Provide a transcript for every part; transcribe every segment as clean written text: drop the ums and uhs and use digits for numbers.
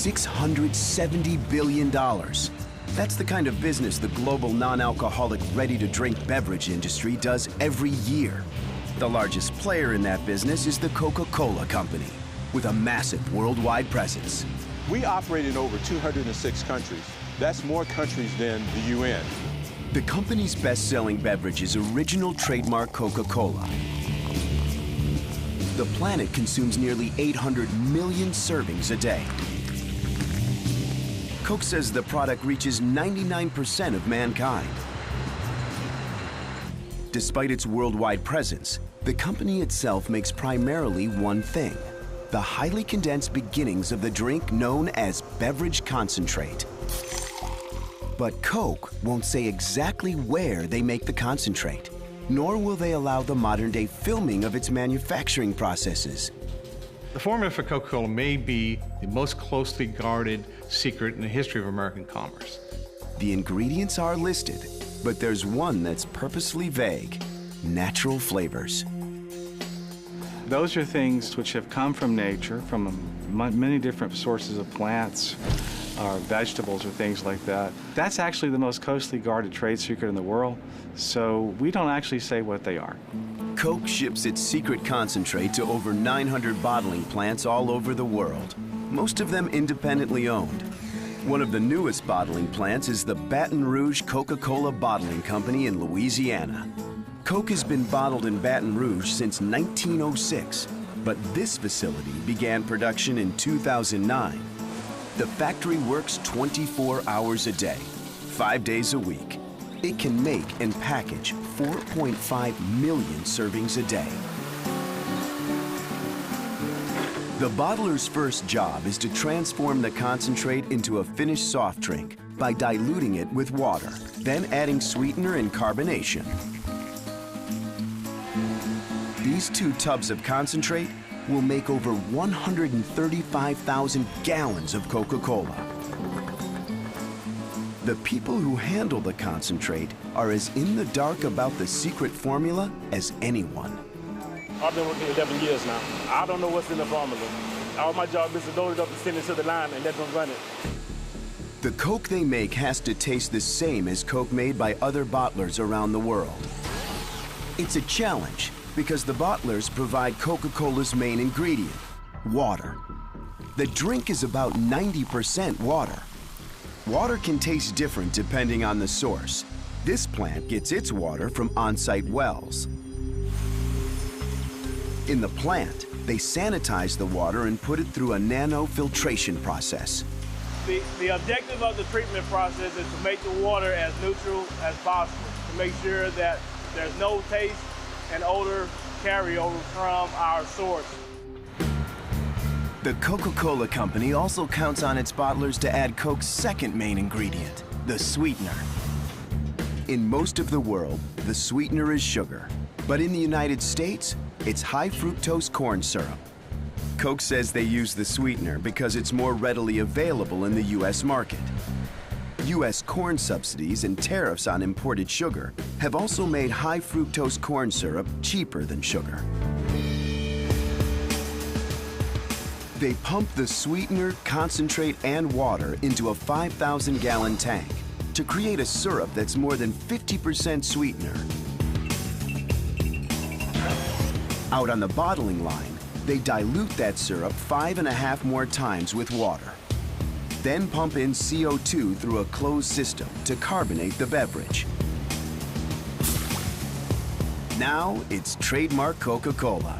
$670 billion. That's the kind of business the global non-alcoholic ready-to-drink beverage industry does every year. The largest player in that business is the Coca-Cola Company, with a massive worldwide presence. We operate in over 206 countries. That's more countries than the UN. The company's best-selling beverage is original trademark Coca-Cola. The planet consumes nearly 800 million servings a day. Coke says the product reaches 99% of mankind. Despite its worldwide presence, the company itself makes primarily one thing: the highly condensed beginnings of the drink known as beverage concentrate. But Coke won't say exactly where they make the concentrate, nor will they allow the modern-day filming of its manufacturing processes. The formula for Coca-Cola may be the most closely guarded secret in the history of American commerce. The ingredients are listed, but there's one that's purposely vague: natural flavors. Those are things which have come from nature, from many different sources of plants, or vegetables, or things like that. That's actually the most closely guarded trade secret in the world, so we don't actually say what they are. Coke ships its secret concentrate to over 900 bottling plants all over the world, most of them independently owned. One of the newest bottling plants is the Baton Rouge Coca-Cola Bottling Company in Louisiana. Coke has been bottled in Baton Rouge since 1906, but this facility began production in 2009. The factory works 24 hours a day, 5 days a week. It can make and package 4.5 million servings a day. The bottler's first job is to transform the concentrate into a finished soft drink by diluting it with water, then adding sweetener and carbonation. These 2 tubs of concentrate will make over 135,000 gallons of Coca-Cola. The people who handle the concentrate are as in the dark about the secret formula as anyone. I've been working 11 years now. I don't know what's in the formula. All my job is to load it up and send it to the line and let them run it. The Coke they make has to taste the same as Coke made by other bottlers around the world. It's a challenge because the bottlers provide Coca-Cola's main ingredient, water. The drink is about 90% water. Water can taste different depending on the source. This plant gets its water from on-site wells. In the plant, they sanitize the water and put it through a nanofiltration process. The objective of the treatment process is to make the water as neutral as possible, to make sure that there's no taste and odor carryover from our source. The Coca-Cola Company also counts on its bottlers to add Coke's second main ingredient, the sweetener. In most of the world, the sweetener is sugar. But in the United States, it's high fructose corn syrup. Coke says they use the sweetener because it's more readily available in the U.S. market. U.S. corn subsidies and tariffs on imported sugar have also made high fructose corn syrup cheaper than sugar. They pump the sweetener, concentrate, and water into a 5,000-gallon tank to create a syrup that's more than 50% sweetener. Out on the bottling line, they dilute that syrup 5.5 more times with water. Then pump in CO2 through a closed system to carbonate the beverage. Now it's trademark Coca-Cola.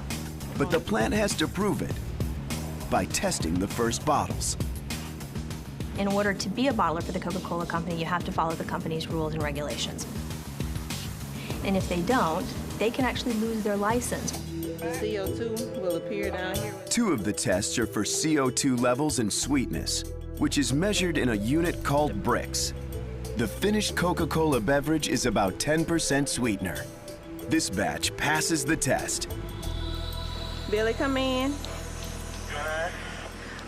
But the plant has to prove it by testing the first bottles. In order to be a bottler for the Coca-Cola Company, you have to follow the company's rules and regulations. And if they don't, they can actually lose their license. CO2 will appear down here. 2 of the tests are for CO2 levels and sweetness, which is measured in a unit called bricks. The finished Coca-Cola beverage is about 10% sweetener. This batch passes the test. Billy, come in.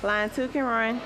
Line 2 can run.